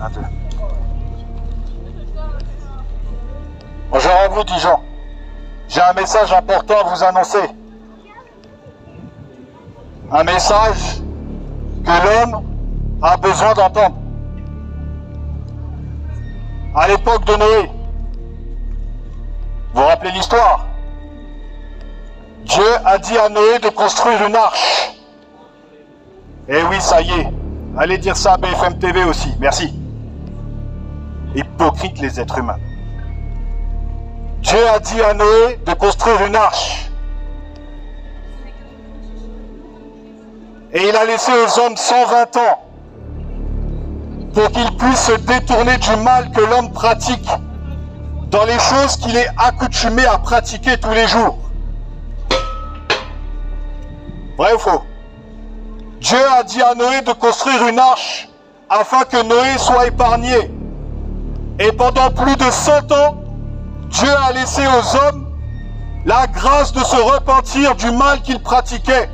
Un, deux. Bonjour à vous, Dijon. J'ai un message important à vous annoncer. Un message que l'homme a besoin d'entendre. À l'époque de Noé, vous vous rappelez l'histoire? Dieu a dit à Noé de construire une arche. Eh oui, ça y est. Allez dire ça à BFM TV aussi. Merci. Hypocrites les êtres humains. Dieu a dit à Noé de construire une arche. Et il a laissé aux hommes 120 ans pour qu'ils puissent se détourner du mal que l'homme pratique dans les choses qu'il est accoutumé à pratiquer tous les jours. Vrai ou faux? Dieu a dit à Noé de construire une arche afin que Noé soit épargné. Et pendant plus de 100 ans, Dieu a laissé aux hommes la grâce de se repentir du mal qu'ils pratiquaient.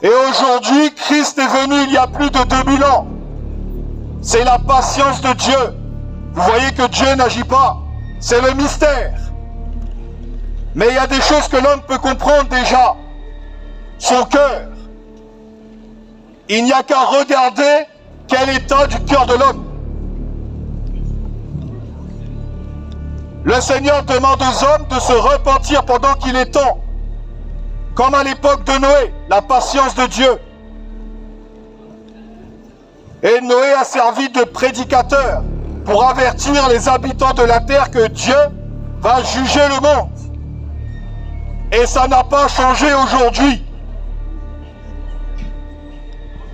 Et aujourd'hui, Christ est venu il y a plus de 2000 ans. C'est la patience de Dieu. Vous voyez que Dieu n'agit pas. C'est le mystère. Mais il y a des choses que l'homme peut comprendre déjà. Son cœur. Il n'y a qu'à regarder quel état du cœur de l'homme. Le Seigneur demande aux hommes de se repentir pendant qu'il est temps. Comme à l'époque de Noé, la patience de Dieu. Et Noé a servi de prédicateur pour avertir les habitants de la terre que Dieu va juger le monde. Et ça n'a pas changé aujourd'hui.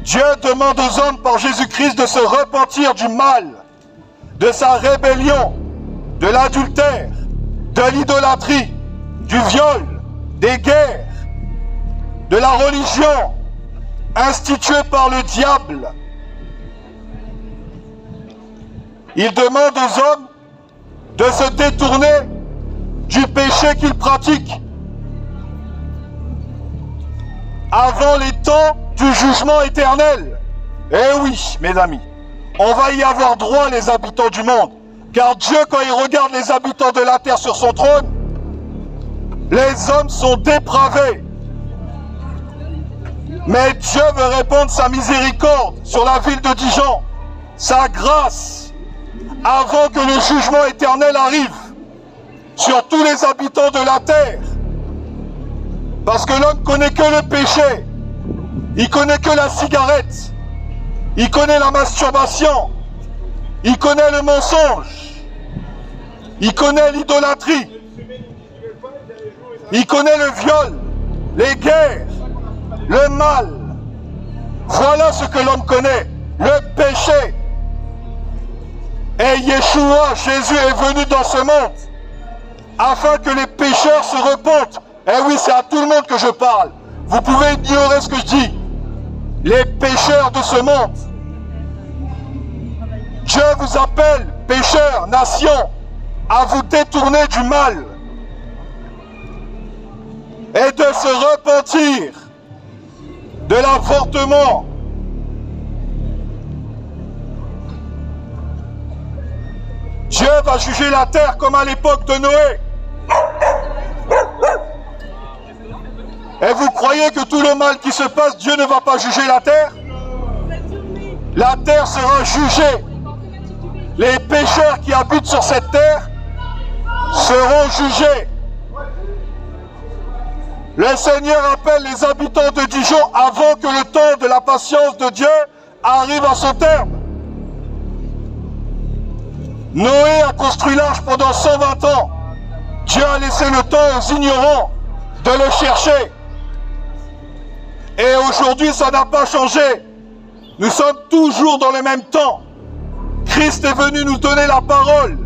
Dieu demande aux hommes par Jésus-Christ de se repentir du mal, de sa rébellion, de l'adultère, de l'idolâtrie, du viol, des guerres, de la religion instituée par le diable. Il demande aux hommes de se détourner du péché qu'ils pratiquent avant les temps du jugement éternel. Eh oui, mes amis, on va y avoir droit, les habitants du monde, car Dieu, quand il regarde les habitants de la terre sur son trône, les hommes sont dépravés. Mais Dieu veut répandre sa miséricorde sur la ville de Dijon, sa grâce, avant que le jugement éternel arrive sur tous les habitants de la terre. Parce que l'homme connaît que le péché, il connaît que la cigarette, il connaît la masturbation, il connaît le mensonge, il connaît l'idolâtrie, il connaît le viol, les guerres, le mal. Voilà ce que l'homme connaît, le péché. Et Yeshua, Jésus est venu dans ce monde afin que les pécheurs se repentent. Eh oui, c'est à tout le monde que je parle. Vous pouvez ignorer ce que je dis. Les pécheurs de ce monde. Dieu vous appelle, pécheurs, nation, à vous détourner du mal et de se repentir de l'avortement. Dieu va juger la terre comme à l'époque de Noé. Et vous croyez que tout le mal qui se passe, Dieu ne va pas juger la terre? La terre sera jugée. Les pécheurs qui habitent sur cette terre seront jugés. Le Seigneur appelle les habitants de Dijon avant que le temps de la patience de Dieu arrive à son terme. Noé a construit l'arche pendant 120 ans. Dieu a laissé le temps aux ignorants de le chercher. Et aujourd'hui, ça n'a pas changé. Nous sommes toujours dans le même temps. Christ est venu nous donner la parole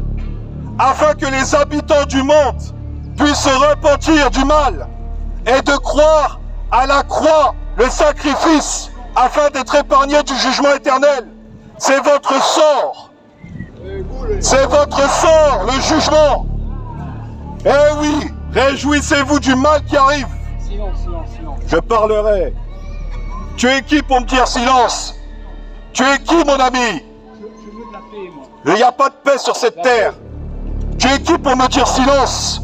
afin que les habitants du monde puissent se repentir du mal et de croire à la croix, le sacrifice, afin d'être épargnés du jugement éternel. C'est votre sort. C'est votre sort, le jugement. Eh oui, réjouissez-vous du mal qui arrive. Je parlerai Tu es qui pour me dire silence? Tu es qui, mon ami? Je veux de la paix, moi. Il n'y a pas de paix sur cette terre. Tu es qui pour me dire silence?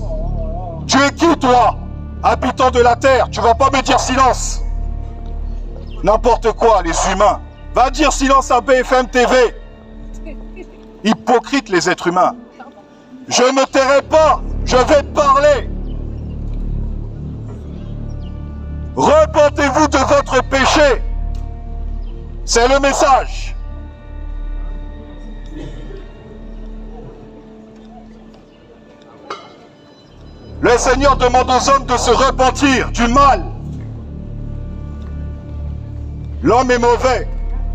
Tu es qui, toi, habitant de la terre? Tu vas pas me dire silence. N'importe quoi, les humains. Va dire silence à BFM TV. Hypocrites, les êtres humains. Je ne me tairai pas, je vais parler. Repentez-vous de votre péché. C'est le message. Le Seigneur demande aux hommes de se repentir du mal. L'homme est mauvais,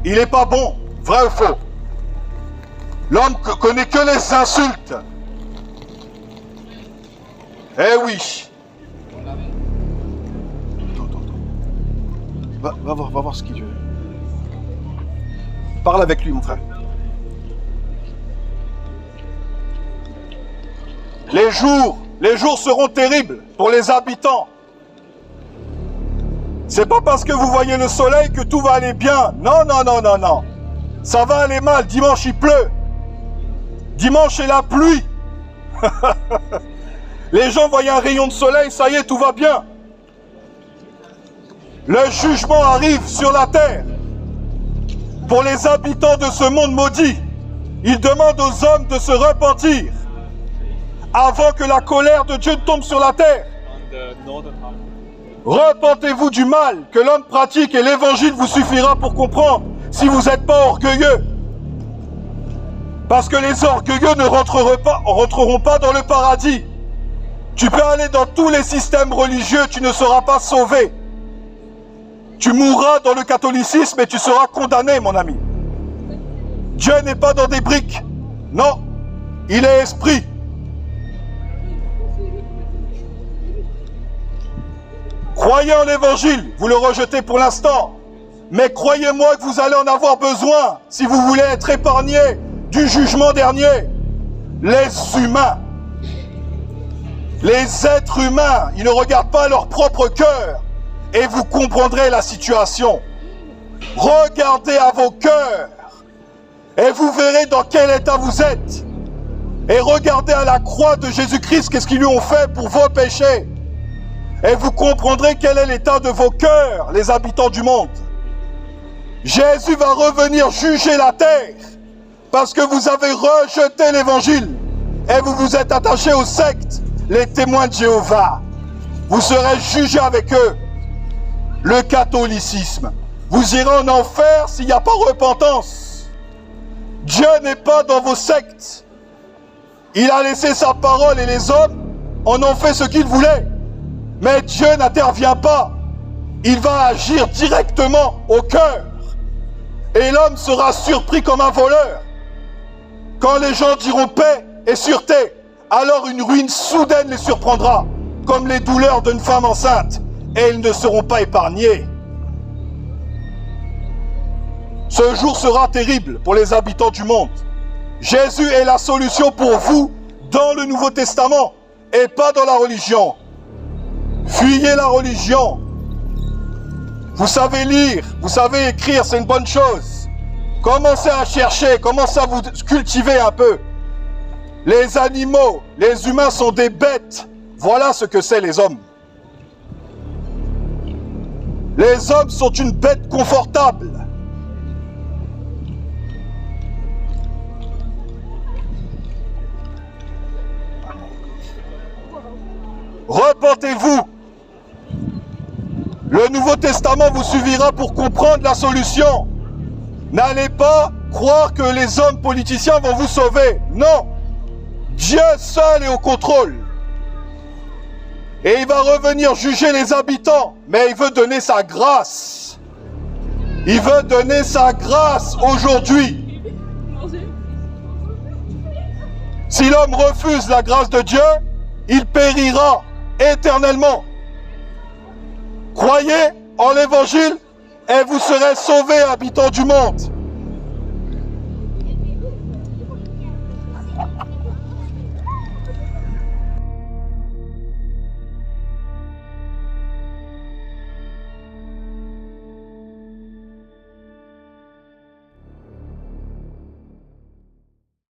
il n'est pas bon, vrai ou faux? L'homme connaît que les insultes. Eh oui. Attends. Va voir ce qu'il veut. Parle avec lui, mon frère. Les jours seront terribles pour les habitants. C'est pas parce que vous voyez le soleil que tout va aller bien. Non, non, non, non, non. Ça va aller mal. Dimanche, il pleut. Dimanche, c'est la pluie. Les gens voient un rayon de soleil, ça y est, tout va bien. Le jugement arrive sur la terre. Pour les habitants de ce monde maudit, il demande aux hommes de se repentir avant que la colère de Dieu tombe sur la terre. Repentez-vous du mal que l'homme pratique et l'évangile vous suffira pour comprendre si vous n'êtes pas orgueilleux. Parce que les orgueilleux ne rentreront pas dans le paradis. Tu peux aller dans tous les systèmes religieux, tu ne seras pas sauvé. Tu mourras dans le catholicisme et tu seras condamné, mon ami. Dieu n'est pas dans des briques. Non, il est esprit. Croyez en l'évangile, vous le rejetez pour l'instant. Mais croyez-moi que vous allez en avoir besoin si vous voulez être épargné du jugement dernier. Les humains, les êtres humains, ils ne regardent pas leur propre cœur et vous comprendrez la situation. Regardez à vos cœurs et vous verrez dans quel état vous êtes. Et regardez à la croix de Jésus-Christ, qu'est-ce qu'ils lui ont fait pour vos péchés. Et vous comprendrez quel est l'état de vos cœurs, les habitants du monde. Jésus va revenir juger la terre parce que vous avez rejeté l'évangile et vous vous êtes attachés aux sectes, les témoins de Jéhovah. Vous serez jugés avec eux. Le catholicisme. Vous irez en enfer s'il n'y a pas repentance. Dieu n'est pas dans vos sectes. Il a laissé sa parole et les hommes en ont fait ce qu'ils voulaient. Mais Dieu n'intervient pas. Il va agir directement au cœur. Et l'homme sera surpris comme un voleur. Quand les gens diront paix et sûreté, alors une ruine soudaine les surprendra, comme les douleurs d'une femme enceinte, et ils ne seront pas épargnés. Ce jour sera terrible pour les habitants du monde. Jésus est la solution pour vous dans le Nouveau Testament et pas dans la religion. Fuyez la religion. Vous savez lire, vous savez écrire, c'est une bonne chose. Commencez à chercher, commencez à vous cultiver un peu. Les animaux, les humains sont des bêtes. Voilà ce que c'est les hommes. Les hommes sont une bête confortable. Repentez-vous. Le Nouveau Testament vous suffira pour comprendre la solution. N'allez pas croire que les hommes politiciens vont vous sauver. Non. Dieu seul est au contrôle. Et il va revenir juger les habitants. Mais il veut donner sa grâce. Il veut donner sa grâce aujourd'hui. Si l'homme refuse la grâce de Dieu, il périra éternellement. Croyez en l'évangile et vous serez sauvés, habitants du monde.